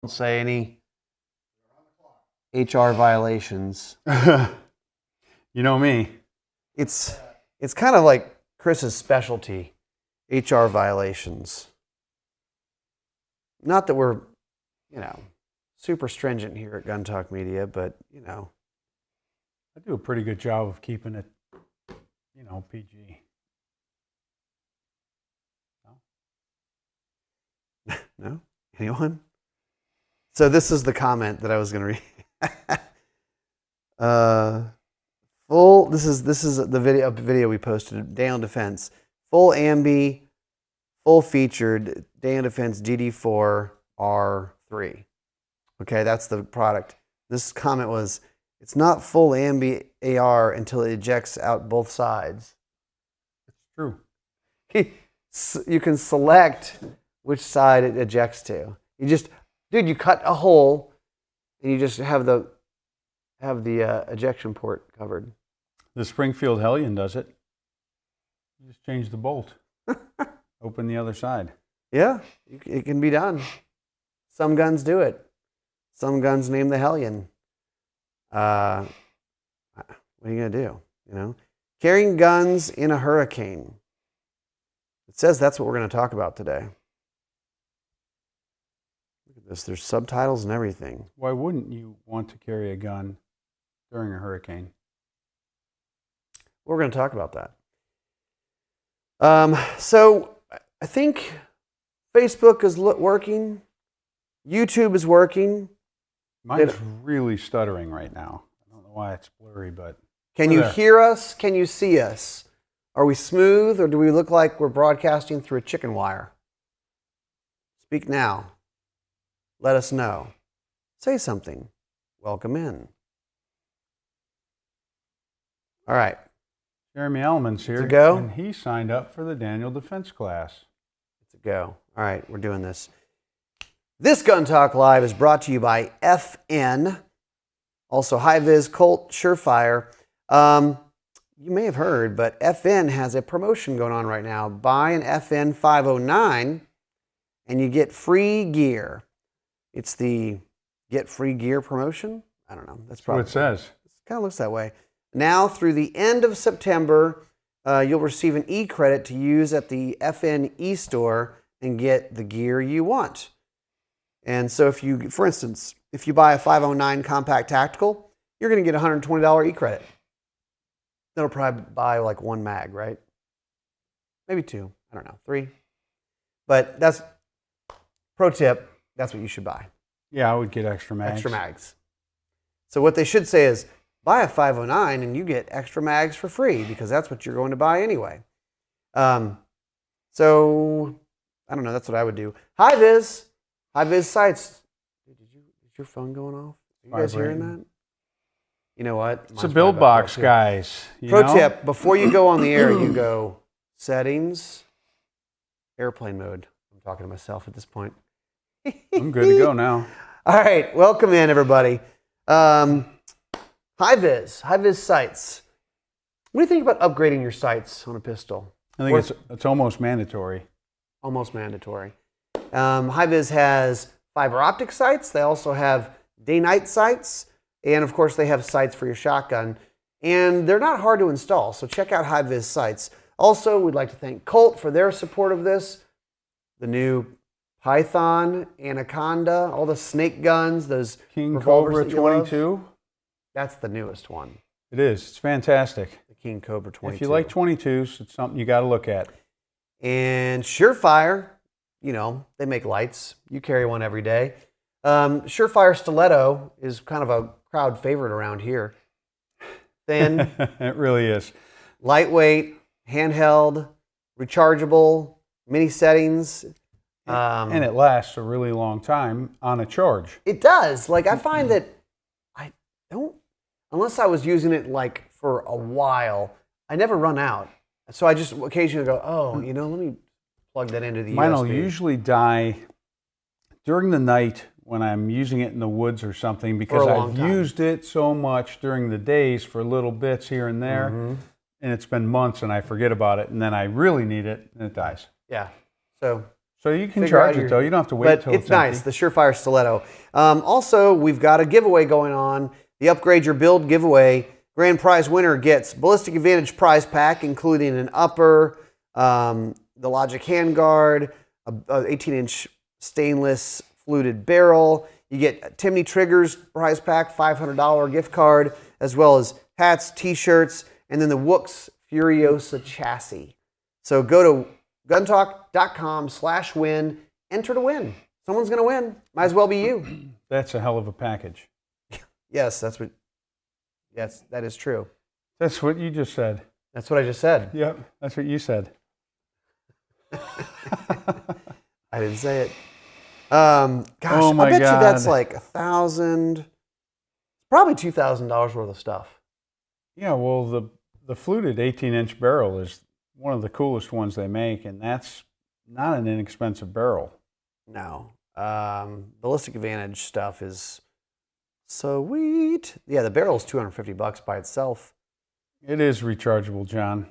Don't say any HR violations. You know me. It's kind of like Chris's specialty, HR violations. Not that we're, super stringent here at Gun Talk Media, but, I do a pretty good job of keeping it, PG. No? No? Anyone? So this is the comment that I was going to read. This is the video we posted, Day on Defense. Full ambi, full featured, Day on Defense GD4 R3. Okay, that's the product. This comment was, it's not full ambi AR until it ejects out both sides. It's true. You can select which side it ejects to. You cut a hole and you just have the ejection port covered. The Springfield Hellion does it. You just change the bolt. Open the other side. Yeah, it can be done. Some guns do it. Some guns name the Hellion. What are you going to do? Carrying guns in a hurricane. It says that's what we're going to talk about today. Look at this. There's subtitles and everything. Why wouldn't you want to carry a gun during a hurricane? We're going to talk about that. So I think Facebook is working. YouTube is working. Mine's really stuttering right now. I don't know why it's blurry, but... Can you hear us? Can you see us? Are we smooth, or do we look like we're broadcasting through a chicken wire? Speak now. Let us know. Say something. Welcome in. All right. Jeremy Elman's here. It's a go? And he signed up for the Daniel Defense class. It's a go. All right, we're doing this. This Gun Talk Live is brought to you by FN, also HiVIZ, Colt, SureFire. You may have heard, but FN has a promotion going on right now. Buy an FN 509 and you get free gear. It's the Get Free Gear promotion. I don't know. That's probably what it says. It kind of looks that way. Now through the end of September, you'll receive an e-credit to use at the FN e-store and get the gear you want. And so for instance, if you buy a 509 Compact Tactical, you're going to get a $120 e-credit. That'll probably buy like one mag, right? Maybe two. I don't know. 3. But that's, pro tip, that's what you should buy. Yeah, I would get extra mags. Extra mags. So what they should say is, buy a 509 and you get extra mags for free, because that's what you're going to buy anyway. So, I don't know. That's what I would do. HiVIZ sites. Is your phone going off? Are you guys hearing that? You know what? It's a build box, guys. Pro tip, before you go on the air, you go settings, airplane mode. I'm talking to myself at this point. I'm good to go now. All right. Welcome in, everybody. HiVIZ sights. What do you think about upgrading your sights on a pistol? I think it's almost mandatory. Almost mandatory. HiVIZ has fiber optic sights. They also have day-night sights. And of course, they have sights for your shotgun. And they're not hard to install, so check out HiVIZ sights. Also, we'd like to thank Colt for their support of this. The new Python, Anaconda, all the snake guns, those King Cobra 22. That's the newest one. It is. It's fantastic. The King Cobra 22. If you like 22s, it's something you got to look at. And SureFire, they make lights. You carry one every day. SureFire Stiletto is kind of a crowd favorite around here. Thin. It really is. Lightweight, handheld, rechargeable, mini settings. And it lasts a really long time on a charge. It does. Like, I find that I don't, unless I was using it like for a while, I never run out. So I just occasionally go, let me plug that into the USB. Mine will usually die during the night when I'm using it in the woods or something, because I've used it so much during the days for little bits here and there, and it's been months and I forget about it, and then I really need it and it dies. Yeah. So So you can charge it, though. You don't have to wait until it's nice, the SureFire Stiletto. Also, we've got a giveaway going on. The Upgrade Your Build giveaway. Grand prize winner gets Ballistic Advantage prize pack, including an upper, the Logic handguard, a 18-inch stainless fluted barrel. You get Timney Triggers prize pack, $500 gift card, as well as hats, t-shirts, and then the Wooks Furiosa chassis. So go to guntalk.com/win, enter to win. Someone's going to win. Might as well be you. That's a hell of a package. Yes, that is true. That's what you just said. That's what I just said. Yep, that's what you said. I didn't say it. Gosh, oh my I bet God. you that's like $1,000, probably $2,000 worth of stuff. Yeah, well, the fluted 18-inch barrel is one of the coolest ones they make, and that's not an inexpensive barrel. No. Ballistic Advantage stuff is sweet. Yeah, the barrel's $250 by itself. It is rechargeable, John.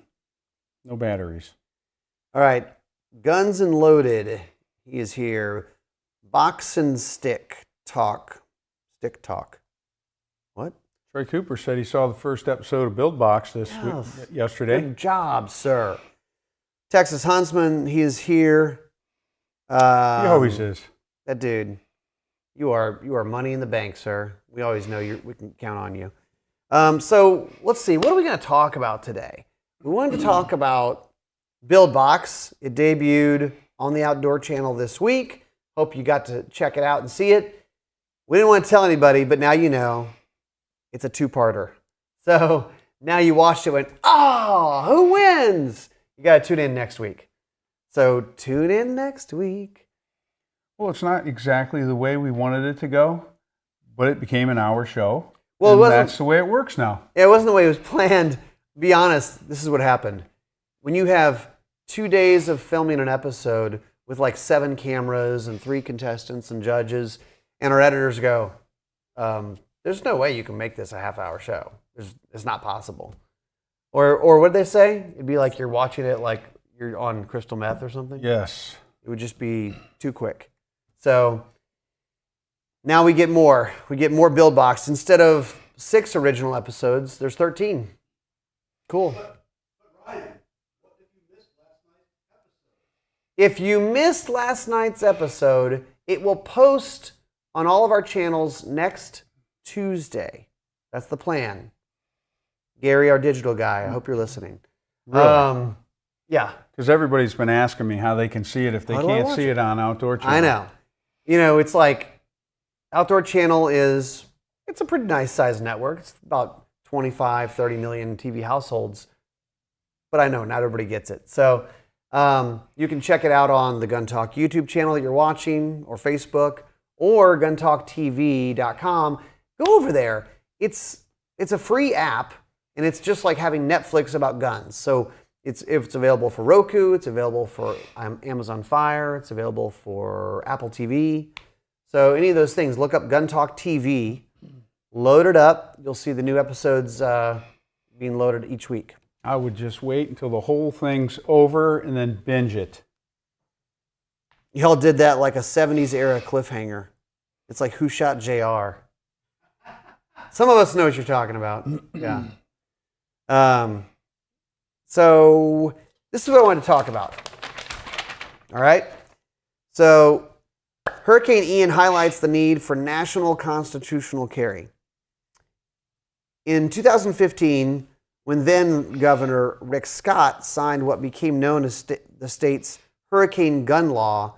No batteries. All right, Guns and Loaded. He is here. Box and Stick Talk. Stick Talk. What? Troy Cooper said he saw the first episode of Build Box yesterday. Good job, sir. Texas Huntsman, he is here. He always is. That dude, you are money in the bank, sir. We always know we can count on you. So let's see, what are we going to talk about today? We wanted to talk about Build Box. It debuted on the Outdoor Channel this week. Hope you got to check it out and see it. We didn't want to tell anybody, but now you know. It's a two-parter. So now you watched it and went, oh, who wins? You got to tune in next week. So tune in next week. Well, it's not exactly the way we wanted it to go, but it became an hour show. Well, that's the way it works now. It wasn't the way it was planned. Be honest, this is what happened. When you have 2 days of filming an episode with like 7 cameras and 3 contestants and judges, and our editors go, there's no way you can make this a half-hour show. It's not possible. Or what did they say? It'd be like you're watching it like you're on crystal meth or something. Yes. It would just be too quick. So now we get more. We get more Build Box. Instead of 6 original episodes, there's 13. Cool. But Ryan, what if you missed last night's episode? If you missed last night's episode, it will post on all of our channels next Tuesday. That's the plan. Gary, our digital guy, I hope you're listening. Really? Yeah. Because everybody's been asking me how they can see it if they can't see it on Outdoor Channel. I know. You know, it's like Outdoor Channel it's a pretty nice sized network. It's about 25, 30 million TV households. But I know not everybody gets it. So you can check it out on the Gun Talk YouTube channel that you're watching, or Facebook, or guntalktv.com. Go over there. It's a free app, and it's just like having Netflix about guns. So it's available for Roku, it's available for Amazon Fire, it's available for Apple TV. So any of those things, look up Gun Talk TV, load it up. You'll see the new episodes being loaded each week. I would just wait until the whole thing's over and then binge it. Y'all did that like a 70s era cliffhanger. It's like Who Shot JR? Some of us know what you're talking about. Yeah. So this is what I wanted to talk about. All right. So Hurricane Ian highlights the need for national constitutional carry. In 2015, when then Governor Rick Scott signed what became known as the state's hurricane gun law,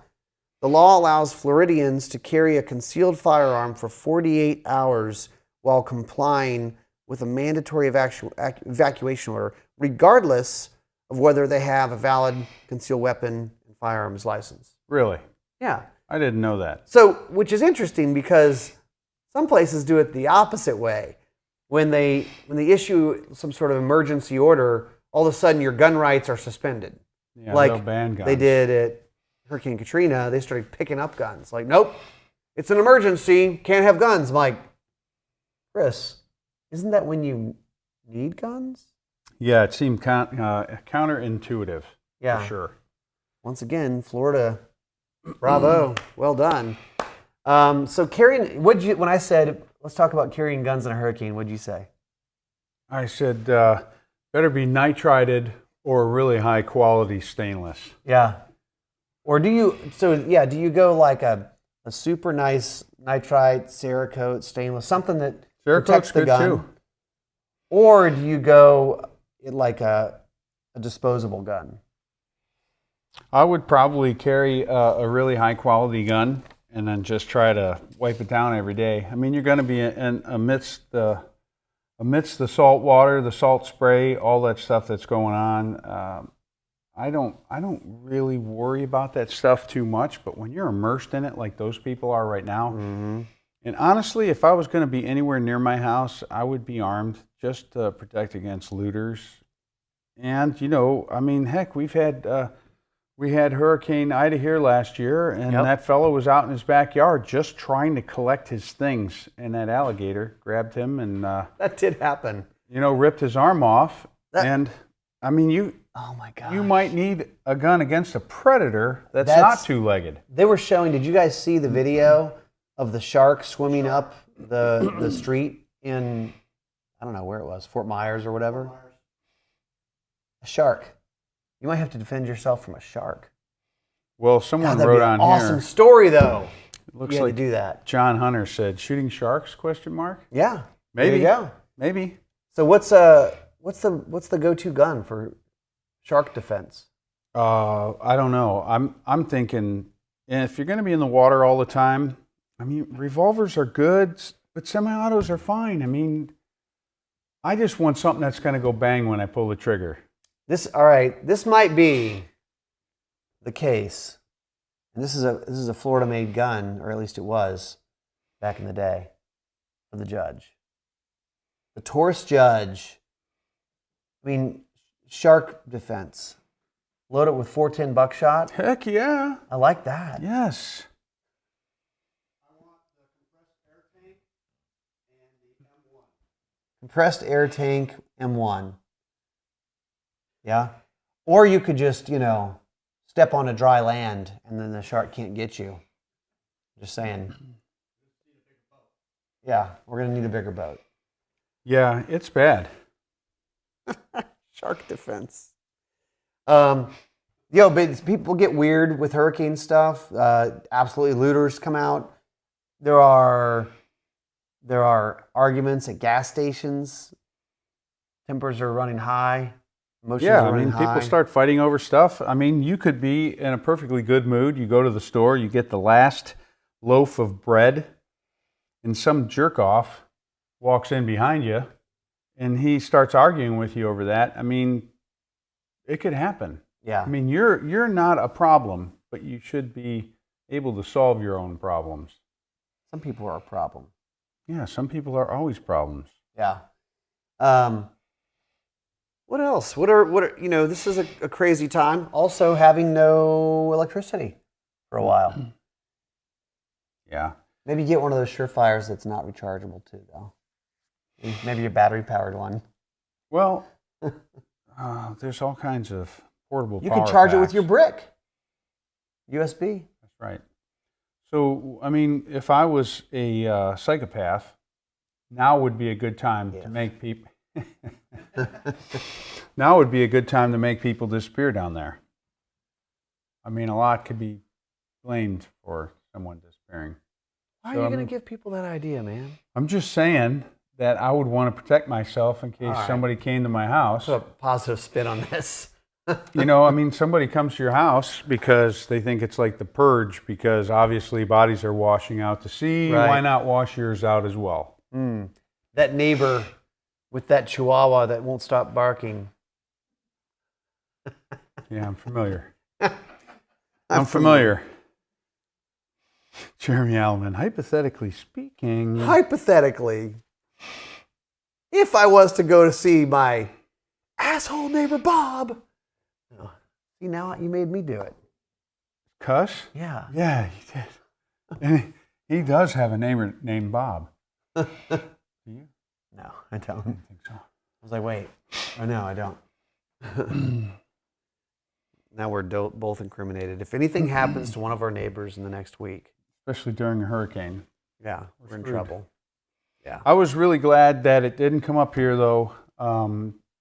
the law allows Floridians to carry a concealed firearm for 48 hours while complying with a mandatory evacuation order, regardless of whether they have a valid concealed weapon and firearms license. Really? Yeah. I didn't know that. So, which is interesting because some places do it the opposite way. When they issue some sort of emergency order, all of a sudden your gun rights are suspended. Yeah, like they'll ban guns. they did at Hurricane Katrina. They started picking up guns. Like, nope, it's an emergency, can't have guns. I'm like, Chris, isn't that when you need guns? Yeah, it seemed counterintuitive. Yeah. For sure. Once again, Florida Bravo. Well done. So carrying, when I said, let's talk about carrying guns in a hurricane, what'd you say? I said, better be nitrided or really high quality stainless. Yeah. Or do you go like a super nice nitrite, Cerakote, stainless, something that protects the gun? Too. Or do you go like a disposable gun? I would probably carry a really high quality gun and then just try to wipe it down every day. I mean, you're going to be amidst the salt water, the salt spray, all that stuff that's going on. I don't really worry about that stuff too much, but when you're immersed in it like those people are right now, mm-hmm. And honestly, if I was going to be anywhere near my house, I would be armed just to protect against looters. And, I mean, heck, we had Hurricane Ida here last year, and that fellow was out in his backyard just trying to collect his things, and that alligator grabbed him and that did happen. Ripped his arm off. And I mean, oh my God, you might need a gun against a predator that's not two-legged. They were showing. Did you guys see the video of the shark swimming up the street in, I don't know where it was, Fort Myers or whatever? A shark. You might have to defend yourself from a shark. Well, someone wrote on here. Awesome story, though. It looks like to do that. John Hunter said, "Shooting sharks?" ? Yeah, maybe. There you go. Maybe. So what's the go-to gun for shark defense? I don't know. I'm thinking if you're going to be in the water all the time, I mean, revolvers are good, but semi-autos are fine. I mean, I just want something that's going to go bang when I pull the trigger. All right. This might be the case. And this is a Florida-made gun, or at least it was back in the day, for the Judge. The Taurus Judge. I mean, shark defense. Load it with 410 buckshot. Heck yeah. I like that. Yes. I want the compressed air tank and the M1. Compressed air tank M1. Yeah. Or you could just, step on a dry land and then the shark can't get you. Just saying. Yeah, we're going to need a bigger boat. Yeah, it's bad. Shark defense. But people get weird with hurricane stuff. Absolutely, looters come out. There are arguments at gas stations. Tempers are running high. Emotions are running high. People start fighting over stuff. I mean, you could be in a perfectly good mood. You go to the store, you get the last loaf of bread, and some jerk-off walks in behind you, and he starts arguing with you over that. I mean, it could happen. Yeah. I mean, you're not a problem, but you should be able to solve your own problems. Some people are a problem. Yeah, some people are always problems. Yeah. What else? What are this is a crazy time. Also having no electricity for a while. Yeah. Maybe get one of those SureFires that's not rechargeable too, though. Maybe a battery-powered one. Well, there's all kinds of portable power You can charge packs. it with your brick. USB. That's right. So, I mean, if I was a psychopath, now would be a good time to make people... Now would be a good time to make people disappear down there. I mean, a lot could be blamed for someone disappearing. Why are you going to give people that idea, man? I'm just saying that I would want to protect myself in case somebody came to my house. Put a positive spin on this. I mean, somebody comes to your house because they think it's like the purge, because obviously bodies are washing out to sea. Right. Why not wash yours out as well? That neighbor with that chihuahua that won't stop barking. Yeah, I'm familiar. I'm familiar. Jeremy Allman, hypothetically speaking. Hypothetically, if I was to go to see my asshole neighbor Bob. See, now you made me do it. Cuss? Yeah. Yeah, he did. And he does have a neighbor named Bob. Do you? No, I don't. I think so. I was like, wait. Oh, no, I don't. Now we're both incriminated. If anything happens to one of our neighbors in the next week, especially during a hurricane. yeah, we're in screwed. trouble. Yeah. I was really glad that it didn't come up here, though.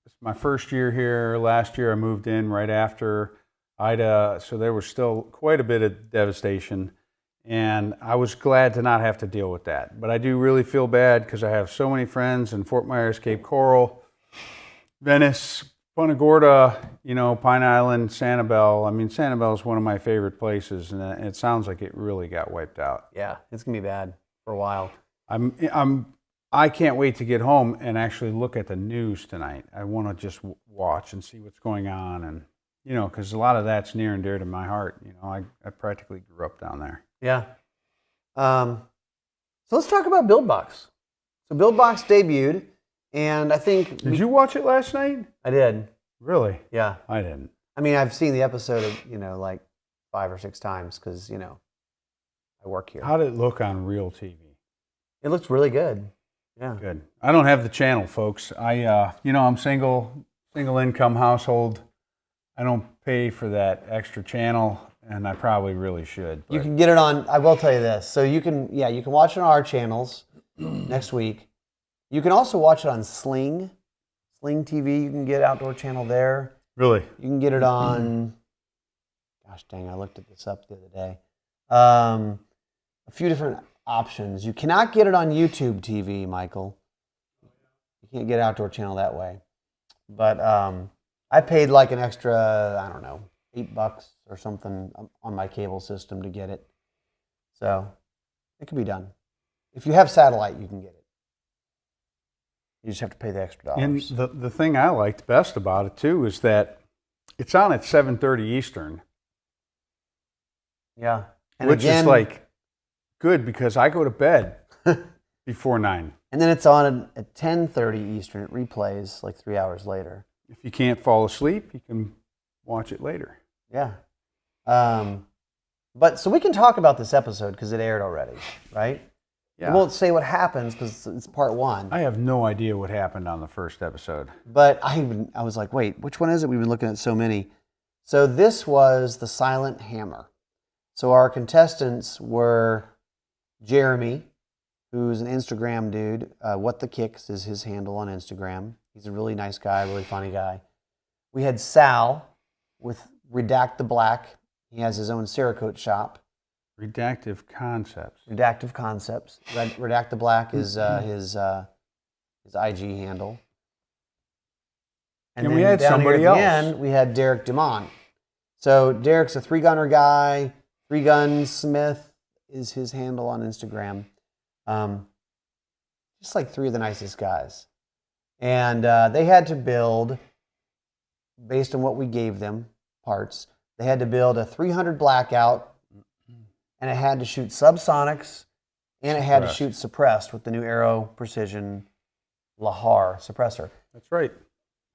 It's my first year here. Last year I moved in right after Ida, so there was still quite a bit of devastation. And I was glad to not have to deal with that. But I do really feel bad because I have so many friends in Fort Myers, Cape Coral, Venice, Punta Gorda, Pine Island, Sanibel. I mean, Sanibel is one of my favorite places, and it sounds like it really got wiped out. Yeah, it's going to be bad for a while. I can't wait to get home and actually look at the news tonight. I want to just watch and see what's going on, and because a lot of that's near and dear to my heart. I practically grew up down there. Yeah. So let's talk about BuildBox. So BuildBox debuted, and I think... Did you watch it last night? I did. Really? Yeah. I didn't. I mean, I've seen the episode, like 5 or 6 times because, I work here. How did it look on real TV? It looks really good. Yeah. Good. I don't have the channel, folks. I'm single income household. I don't pay for that extra channel. And I probably really should. You can get it on, I will tell you this. So you can watch it on our channels next week. You can also watch it on Sling TV. You can get Outdoor Channel there. Really? You can get it on, gosh dang, I looked at this up the other day. A few different options. You cannot get it on YouTube TV, Michael. You can't get Outdoor Channel that way. But I paid like an extra, I don't know, $8 or something on my cable system to get it. So it can be done. If you have satellite, you can get it. You just have to pay the extra dollars. And the thing I liked best about it too is that it's on at 7:30 Eastern. Yeah. And which is like good because I go to bed before 9. And then it's on at 10:30 Eastern. It replays like 3 hours later. If you can't fall asleep, you can watch it later. Yeah. But so we can talk about this episode because it aired already, right? Yeah. We won't say what happens because it's part 1. I have no idea what happened on the first episode. But I was like, wait, which one is it? We've been looking at so many. So this was the Silent Hammer. So our contestants were Jeremy, who's an Instagram dude. What the Kicks is his handle on Instagram. He's a really nice guy, really funny guy. We had Sal with Redact the Black. He has his own Cerakote shop. Redactive Concepts. Redactive Concepts. Redact the Black is his IG handle. And we had somebody else. At the end, we had Derek DeMont. So Derek's a 3-gunner guy. 3-Gun Smith is his handle on Instagram. Just like 3 of the nicest guys. And they had to build, based on what we gave them, parts, they had to build a 300 Blackout, and it had to shoot subsonics, and it had to shoot suppressed with the new Aero Precision Lahar suppressor. That's right.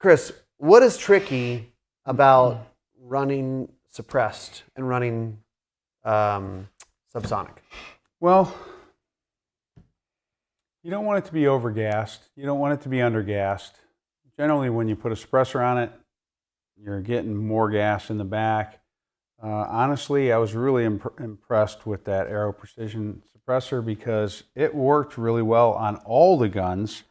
Chris, what is tricky about running suppressed and running subsonic? Well, you don't want it to be overgassed. You don't want it to be undergassed. Generally, when you put a suppressor on it, you're getting more gas in the back. Honestly, I was really impressed with that Aero Precision suppressor because it worked really well on all the guns,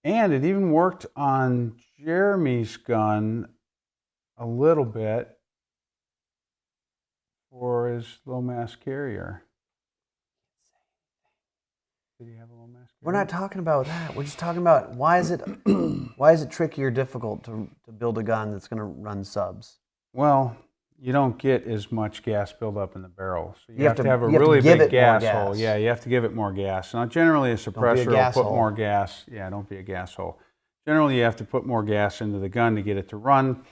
and it even worked on Jeremy's gun a little bit for his low mass carrier. Did he have a low mass carrier? We're not talking about that. We're just talking about why is it tricky or difficult to build a gun that's going to run subs? Well, you don't get as much gas buildup in the barrel. So you have to have a you really have to give big it more gas hole. Yeah, you have to give it more gas. Now, generally, a suppressor will put more gas. Yeah, don't be a gas hole. Generally, you have to put more gas into the gun to get it to run.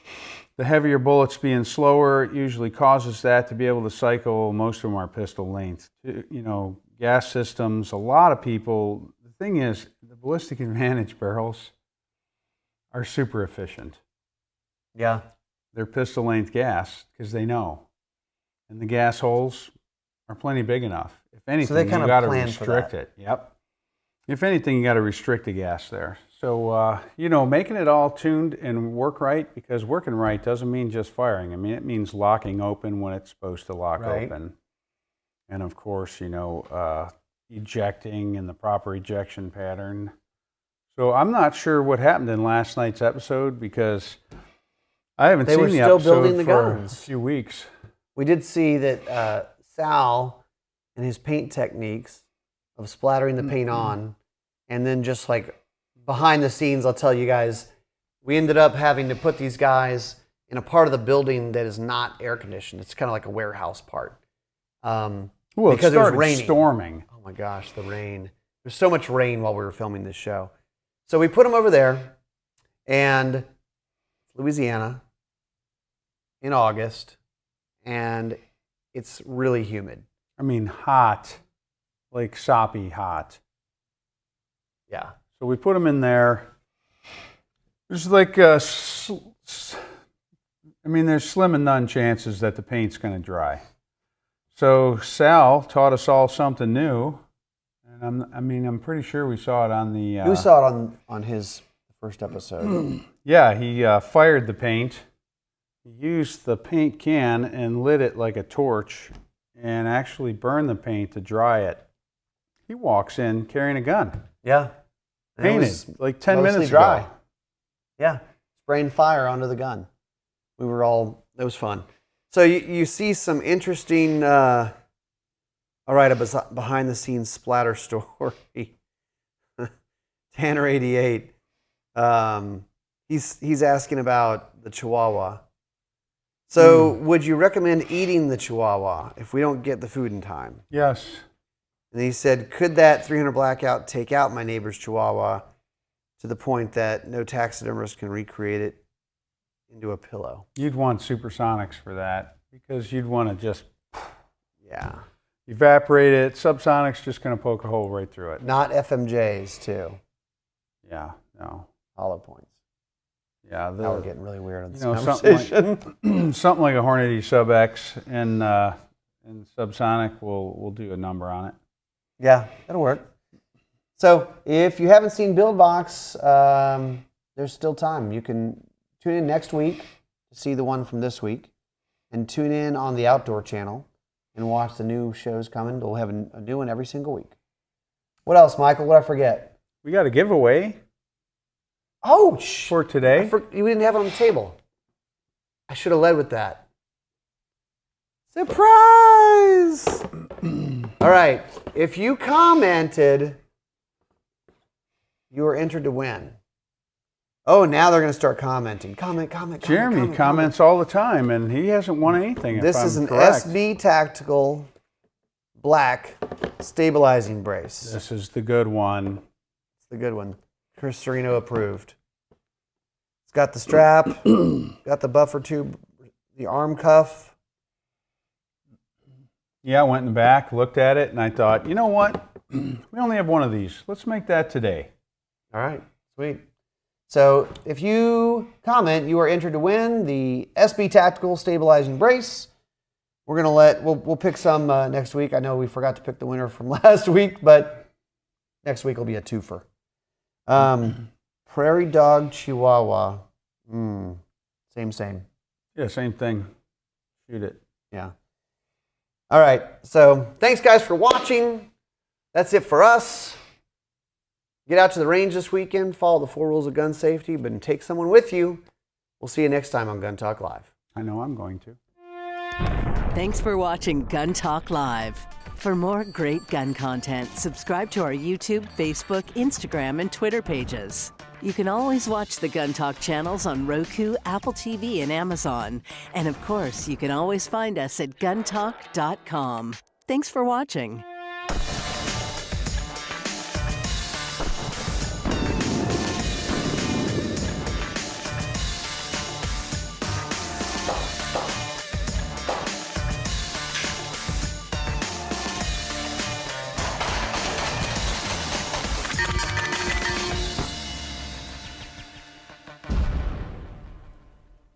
The heavier bullets being slower usually causes that to be able to cycle. Most of them are pistol length. Gas systems, a lot of people, the thing is, the Ballistic Advantage barrels are super efficient. Yeah. They're pistol length gas because they know. And the gas holes are plenty big enough. If anything, so they kind you of got to plan restrict for that. it. Yep. If anything, you got to restrict the gas there. So, making it all tuned and work right, because working right doesn't mean just firing. I mean, it means locking open when it's supposed to lock open. And of course, ejecting in the proper ejection pattern. So I'm not sure what happened in last night's episode, because I haven't seen the episode building the for guns. a few weeks. We did see that Sal and his paint techniques of splattering the paint on, and then just like behind the scenes, I'll tell you guys, we ended up having to put these guys in a part of the building that is not air conditioned. It's kind of like a warehouse part. Well, because it it was started raining. storming. Oh my gosh, the rain. There's so much rain while we were filming this show. So we put them over there, and Louisiana in August, and it's really humid. I mean, hot, like soppy hot. Yeah. So we put them in there. There's like, there's slim and none chances that the paint's going to dry. So Sal taught us all something new, and I'm pretty sure we saw it on the. We saw it on his first episode. Yeah, he fired the paint. He used the paint can and lit it like a torch, and actually burned the paint to dry it. He walks in carrying a gun. Yeah. And it Painted was like 10 mostly minutes dry. ago. Yeah. Spraying fire onto the gun. It was fun. So you see some interesting, behind the scenes splatter story. Tanner 88. He's asking about the Chihuahua. So would you recommend eating the Chihuahua if we don't get the food in time? Yes. And he said, could that 300 blackout take out my neighbor's Chihuahua to the point that no taxidermist can recreate it into a pillow? You'd want supersonics for that, because you'd want to just evaporate it. Subsonic's just going to poke a hole right through it. Not FMJs, too. Yeah, no. Hollow points. Yeah, Now we're getting really weird on this conversation. Something like a Hornady Sub X and Subsonic will do a number on it. Yeah, that'll work. So if you haven't seen Build Box, there's still time. You can tune in next week to see the one from this week, and tune in on the Outdoor channel and watch the new shows coming. We'll have a new one every single week. What else, Michael? What did I forget? We got a giveaway. Oh, for today. You didn't have it on the table. I should have led with that. Surprise! All right. If you commented, you were entered to win. Oh, now they're going to start commenting. Comment. Jeremy comments all the time, and he hasn't won anything. This is an SB Tactical Black Stabilizing Brace. This is the good one. It's the good one. Chris Cerino approved. It's got the strap, got the buffer tube, the arm cuff. Yeah, I went in the back, looked at it, and I thought, you know what? We only have one of these. Let's make that today. All right, sweet. So if you comment, you are entered to win the SB Tactical Stabilizing Brace. We're gonna we'll pick some next week. I know we forgot to pick the winner from last week, but next week will be a twofer. Prairie Dog Chihuahua. Same. Yeah, same thing. Shoot it. Yeah. All right. So thanks, guys, for watching. That's it for us. Get out to the range this weekend. Follow the 4 rules of gun safety, but take someone with you. We'll see you next time on Gun Talk Live. I know I'm going to. Thanks for watching Gun Talk Live. For more great gun content, subscribe to our YouTube, Facebook, Instagram, and Twitter pages. You can always watch the Gun Talk channels on Roku, Apple TV, and Amazon. And of course, you can always find us at guntalk.com. Thanks for watching.